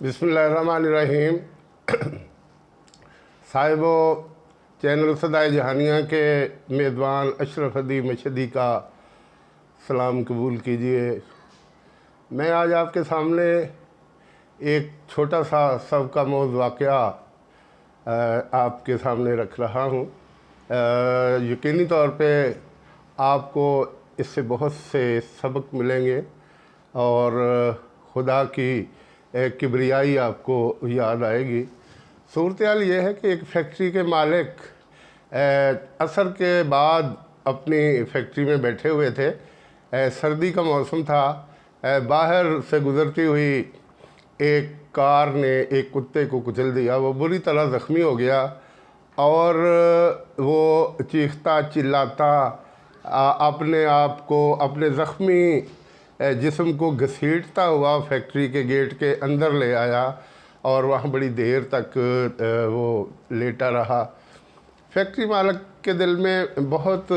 बिस्मिल्लाहिर्रहमानिर्रहीम। साहिबो चैनल सदाए जहानिया के मेज़बान अशरफ अदी मशदी का सलाम कबूल कीजिए। मैं आज आपके सामने एक छोटा सा सबका मौज वाक़या आपके सामने रख रहा हूँ। यकीनी तौर पे आपको इससे बहुत से सबक मिलेंगे और खुदा की किबरियाई आपको याद आएगी। सूरत-ए-हाल ये है कि एक फैक्ट्री के मालिक असर के बाद अपनी फैक्ट्री में बैठे हुए थे। सर्दी का मौसम था। बाहर से गुज़रती हुई एक कार ने एक कुत्ते को कुचल दिया। वो बुरी तरह ज़ख्मी हो गया और वो चीखता चिल्लाता अपने आप को, अपने ज़ख्मी जिस्म को घसीटता हुआ फैक्ट्री के गेट के अंदर ले आया और वहाँ बड़ी देर तक वो लेटा रहा। फैक्ट्री मालिक के दिल में बहुत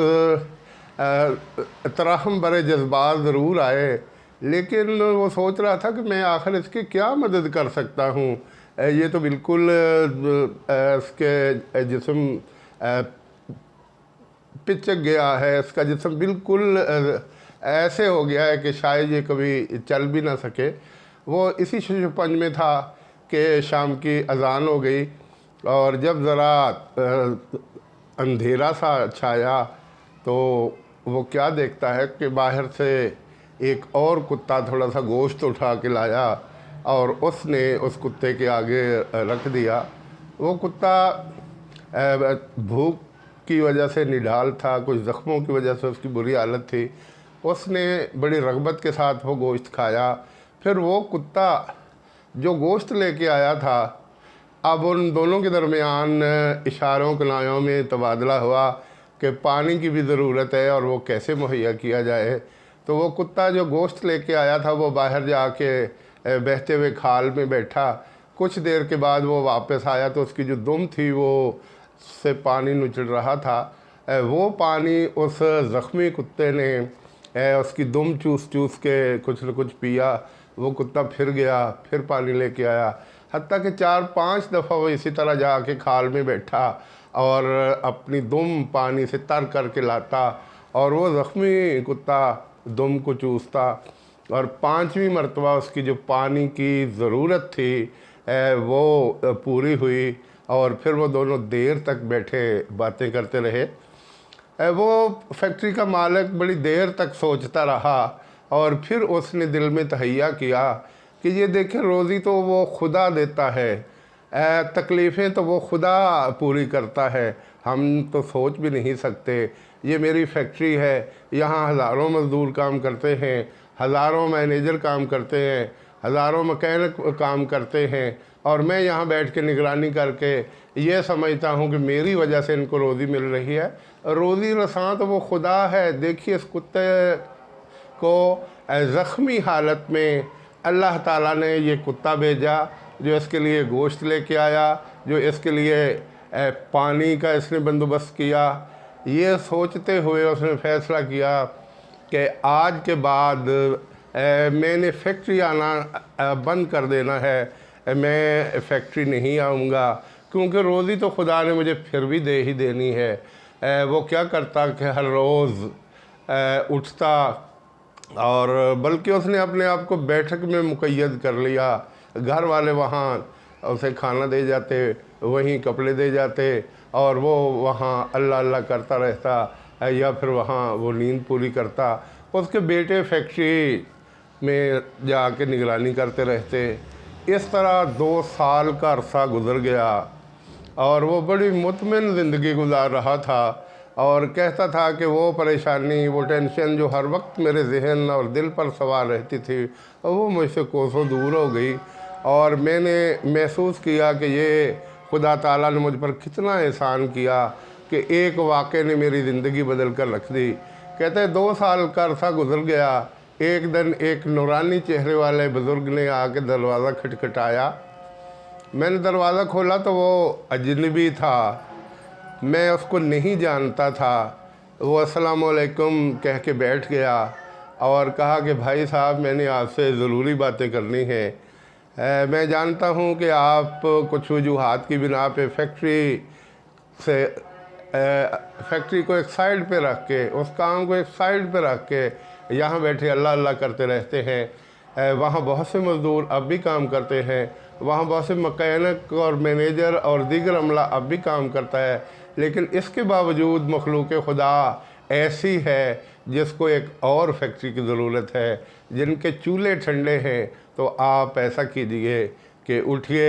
तराहम भरे जज्बात ज़रूर आए, लेकिन वो सोच रहा था कि मैं आखिर इसकी क्या मदद कर सकता हूँ। ये तो बिल्कुल इसके जिस्म पिचक गया है, इसका जिस्म बिल्कुल ऐसे हो गया है कि शायद ये कभी चल भी ना सके। वो इसी शिशुपंज में था कि शाम की अज़ान हो गई और जब ज़रा अंधेरा सा छाया तो वो क्या देखता है कि बाहर से एक और कुत्ता थोड़ा सा गोश्त उठा के लाया और उसने उस कुत्ते के आगे रख दिया। वो कुत्ता भूख की वजह से निढाल था, कुछ ज़ख्मों की वजह से उसकी बुरी हालत थी। उसने बड़ी रग़बत के साथ वो गोश्त खाया। फिर वो कुत्ता जो गोश्त लेके आया था, अब उन दोनों के दरमियान इशारों कनायों में तबादला हुआ कि पानी की भी ज़रूरत है और वो कैसे मुहैया किया जाए। तो वो कुत्ता जो गोश्त लेके आया था वो बाहर जाके बहते हुए खाल में बैठा। कुछ देर के बाद वो वापस आया तो उसकी जो दुम थी वो से पानी नुचड़ रहा था। वो पानी उस ज़ख्मी कुत्ते ने उसकी दुम चूस चूस के कुछ न कुछ पिया। वो कुत्ता फिर गया, फिर पानी लेके आया, हत्ता कि 4-5 दफ़ा वो इसी तरह जाके खाल में बैठा और अपनी दुम पानी से तर करके लाता और वो ज़ख्मी कुत्ता दुम को चूसता और 5वीं मरतबा उसकी जो पानी की ज़रूरत थी वो पूरी हुई और फिर वो दोनों देर तक बैठे बातें करते रहे। वो फैक्ट्री का मालिक बड़ी देर तक सोचता रहा और फिर उसने दिल में तहैया किया कि ये देखें, रोज़ी तो वो खुदा देता है, तकलीफ़ें तो वो खुदा पूरी करता है, हम तो सोच भी नहीं सकते। ये मेरी फैक्ट्री है, यहाँ हज़ारों मज़दूर काम करते हैं, हज़ारों मैनेजर काम करते हैं, हज़ारों मैकेनिक काम करते हैं और मैं यहाँ बैठ के निगरानी करके ये समझता हूँ कि मेरी वजह से इनको रोज़ी मिल रही है। रोज़ी रसां तो वो खुदा है। देखिए, इस कुत्ते को ज़ख्मी हालत में अल्लाह ताला ने ये कुत्ता भेजा जो इसके लिए गोश्त लेके आया, जो इसके लिए पानी का इसने बंदोबस्त किया। ये सोचते हुए उसने फ़ैसला किया कि आज के बाद मैंने फैक्ट्री आना बंद कर देना है। मैं फैक्ट्री नहीं आऊँगा क्योंकि रोज़ी तो खुदा ने मुझे फिर भी दे ही देनी है। वो क्या करता कि हर रोज़ उठता और बल्कि उसने अपने आप को बैठक में मुक़य्यद कर लिया। घर वाले वहाँ उसे खाना दे जाते, वहीं कपड़े दे जाते और वो वहाँ अल्लाह अल्लाह करता रहता या फिर वहाँ वो नींद पूरी करता। उसके बेटे फैक्ट्री में जाके निगरानी करते रहते। इस तरह 2 साल का अरसा गुज़र गया और वो बड़ी मुतमिन ज़िंदगी गुजार रहा था और कहता था कि वो परेशानी, वो टेंशन जो हर वक्त मेरे जहन और दिल पर सवार रहती थी वो मुझसे कोसों दूर हो गई और मैंने महसूस किया कि ये खुदा ताला ने मुझ पर कितना एहसान किया कि एक वाक़े ने मेरी ज़िंदगी बदल कर रख दी। कहते हैं 2 साल का अरसा गुज़र गया। एक दिन एक नूरानी चेहरे वाले बुज़ुर्ग ने आके दरवाज़ा खटखटाया। मैंने दरवाज़ा खोला तो वो अजनबी था, मैं उसको नहीं जानता था। वो अस्सलाम वालेकुम कह के बैठ गया और कहा कि भाई साहब, मैंने आपसे ज़रूरी बातें करनी है। मैं जानता हूँ कि आप कुछ वजूहात की बिना पे फैक्ट्री को एक साइड पे रख के, उस काम को एक साइड पे रख के यहाँ बैठे अल्लाह अल्लाह करते रहते हैं। वहाँ बहुत से मज़दूर अब भी काम करते हैं, वहाँ बहुत से मकैनिक और मैनेजर और दीगर अमला अब भी काम करता है, लेकिन इसके बावजूद मखलूक खुदा ऐसी है जिसको एक और फैक्ट्री की ज़रूरत है, जिनके चूल्हे ठंडे हैं। तो आप ऐसा कीजिए कि उठिए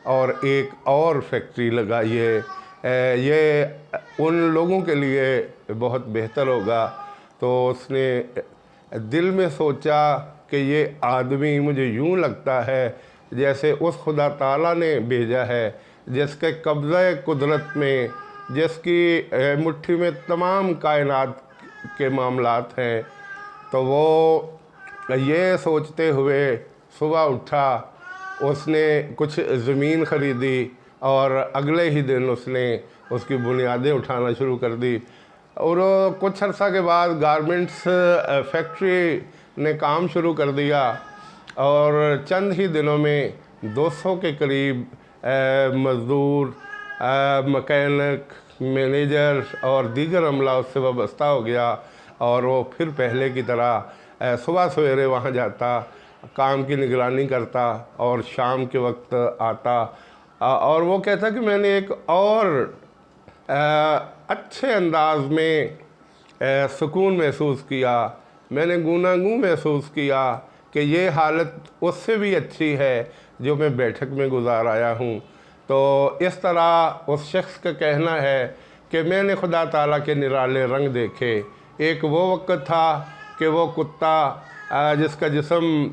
और एक और फैक्ट्री लगाइए, ये उन लोगों के लिए बहुत बेहतर होगा। तो उसने दिल में सोचा कि ये आदमी मुझे यूँ लगता है जैसे उस खुदा ताला ने भेजा है, जिसके कब्ज़े कुदरत में, जिसकी मुट्ठी में तमाम कायनात के मामलात हैं। तो वो ये सोचते हुए सुबह उठा, उसने कुछ ज़मीन ख़रीदी और अगले ही दिन उसने उसकी बुनियादें उठाना शुरू कर दी। और कुछ अर्सा के बाद गारमेंट्स फैक्ट्री ने काम शुरू कर दिया और चंद ही दिनों में 200 के करीब मज़दूर, मकैनिक, मैनेजर और दीगर अमला उससे वाबस्ता हो गया। और वो फिर पहले की तरह सुबह सवेरे वहाँ जाता, काम की निगरानी करता और शाम के वक्त आता। और वो कहता कि मैंने एक और अच्छे अंदाज में सुकून महसूस किया, मैंने गूनागूं महसूस किया कि ये हालत उससे भी अच्छी है जो मैं बैठक में गुजार आया हूँ। तो इस तरह उस शख्स का कहना है कि मैंने खुदा ताला के निराले रंग देखे। एक वो वक्त था कि वो कुत्ता जिसका जिस्म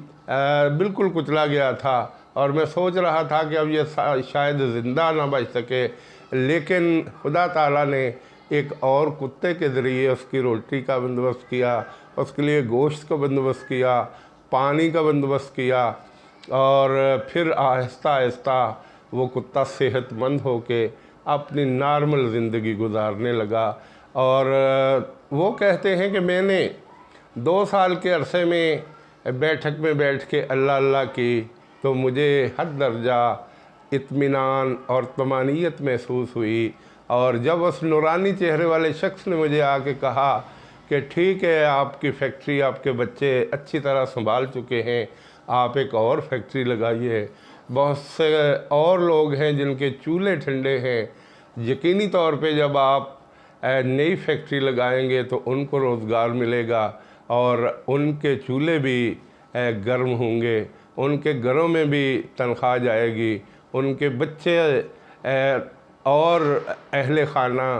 बिल्कुल कुचला गया था और मैं सोच रहा था कि अब ये शायद ज़िंदा ना बच सके, लेकिन खुदा ताला ने एक और कुत्ते के ज़रिए उसकी रोटी का बंदोबस्त किया, उसके लिए गोश्त का बंदोबस्त किया, पानी का बंदोबस्त किया। और फिर आहिस्ता आहिस्ता वो कुत्ता सेहतमंद होके अपनी नॉर्मल ज़िंदगी गुजारने लगा। और वो कहते हैं कि मैंने 2 साल के अरसे में बैठक में बैठ के अल्लाह अल्लाह की, तो मुझे हद दर्जा इत्मीनान और तमानियत महसूस हुई। और जब उस नूरानी चेहरे वाले शख्स ने मुझे आके कहा कि ठीक है, आपकी फैक्ट्री, आपके बच्चे अच्छी तरह संभाल चुके हैं, आप एक और फैक्ट्री लगाइए, बहुत से और लोग हैं जिनके चूल्हे ठंडे हैं, यकीनी तौर पे जब आप नई फैक्ट्री लगाएंगे तो उनको रोज़गार मिलेगा और उनके चूल्हे भी गर्म होंगे, उनके घरों में भी तनख्वाह जाएगी, उनके बच्चे और अहले खाना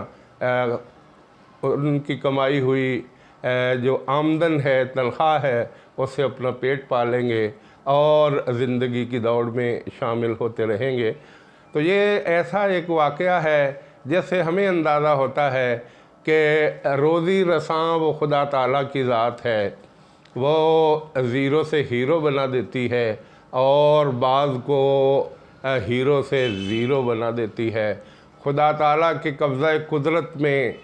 उनकी कमाई हुई जो आमदन है, तनख्वाह है, उससे अपना पेट पालेंगे और ज़िंदगी की दौड़ में शामिल होते रहेंगे। तो ये ऐसा एक वाक़या है जैसे हमें अंदाज़ा होता है कि रोज़ी रसां वो खुदा ताला की ज़ात है, वो ज़ीरो से हीरो बना देती है और बाज़ को हीरो से ज़ीरो बना देती है। खुदा ताला के कब्ज़ा कुदरत में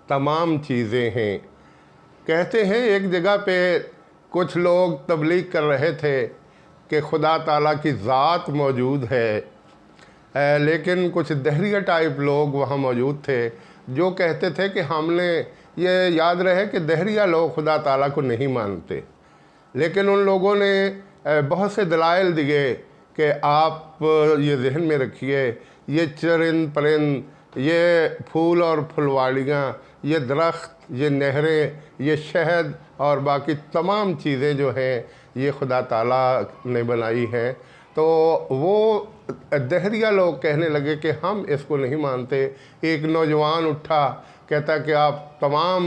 तमाम चीज़ें हैं। कहते हैं एक जगह पे कुछ लोग तबलीग कर रहे थे कि खुदा ताला की ज़ात मौजूद है, लेकिन कुछ दहरिया टाइप लोग वहाँ मौजूद थे जो कहते थे कि हमने ये याद रहे कि दहरिया लोग खुदा ताला को नहीं मानते, लेकिन उन लोगों ने बहुत से दलाइल दिए कि आप ये जहन में रखिए, ये चरिंद परिंद, ये फूल और फुलवाड़ियाँ, ये दरख्त, ये नहरें, ये शहद और बाकी तमाम चीज़ें जो हैं ये खुदा ताला ने बनाई हैं। तो वो दहरिया लोग कहने लगे कि हम इसको नहीं मानते। एक नौजवान उठा, कहता कि आप तमाम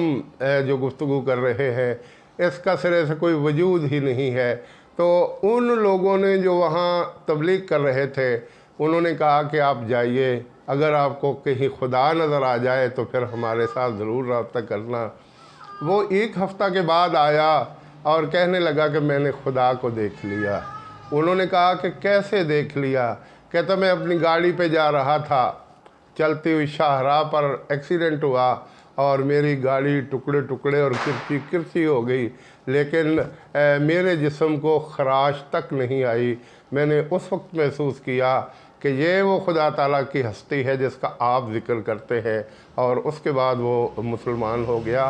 जो गुफ्तगू कर रहे हैं इसका सिरे से कोई वजूद ही नहीं है। तो उन लोगों ने जो वहाँ तबलीग कर रहे थे उन्होंने कहा कि आप जाइए, अगर आपको कहीं खुदा नज़र आ जाए तो फिर हमारे साथ ज़रूर रब्ता करना। वो 1 हफ़्ता के बाद आया और कहने लगा कि मैंने खुदा को देख लिया। उन्होंने कहा कि कैसे देख लिया? कहता मैं अपनी गाड़ी पे जा रहा था, चलती हुई शाहराह पर एक्सीडेंट हुआ और मेरी गाड़ी टुकड़े टुकड़े और किरची किरची हो गई। लेकिन मेरे जिस्म को खराश तक नहीं आई। मैंने उस वक्त महसूस किया कि ये वो खुदा ताला की हस्ती है जिसका आप ज़िक्र करते हैं, और उसके बाद वो मुसलमान हो गया।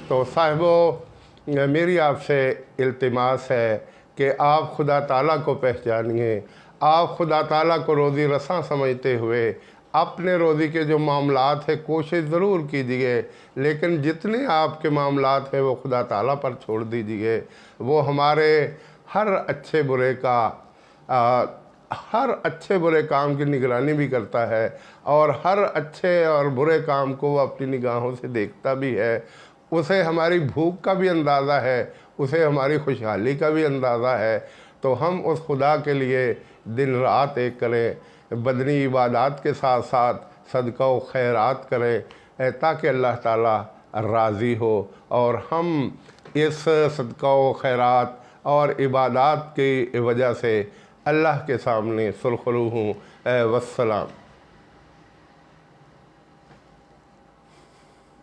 तो साहिबो, मेरी आपसे इल्तिमास है कि आप खुदा ताला को पहचानिए। आप खुदा ताला को रोज़ी रसां समझते हुए अपने रोज़ी के जो मामलात है कोशिश ज़रूर कीजिए, लेकिन जितने आपके मामलात हैं वो खुदा ताला पर छोड़ दीजिए। वो हमारे हर अच्छे बुरे का हर अच्छे बुरे काम की निगरानी भी करता है, और हर अच्छे और बुरे काम को वो अपनी निगाहों से देखता भी है। उसे हमारी भूख का भी अंदाज़ा है, उसे हमारी खुशहाली का भी अंदाज़ा है। तो हम उस खुदा के लिए दिन रात एक करें, बदनी इबादत के साथ साथ सदका व खैरात करें, ताकि अल्लाह ताला राज़ी हो और हम इस सदका व खैरात और इबादत की वजह से अल्लाह के सामने सुरखरू हूँ। वस्सलाम।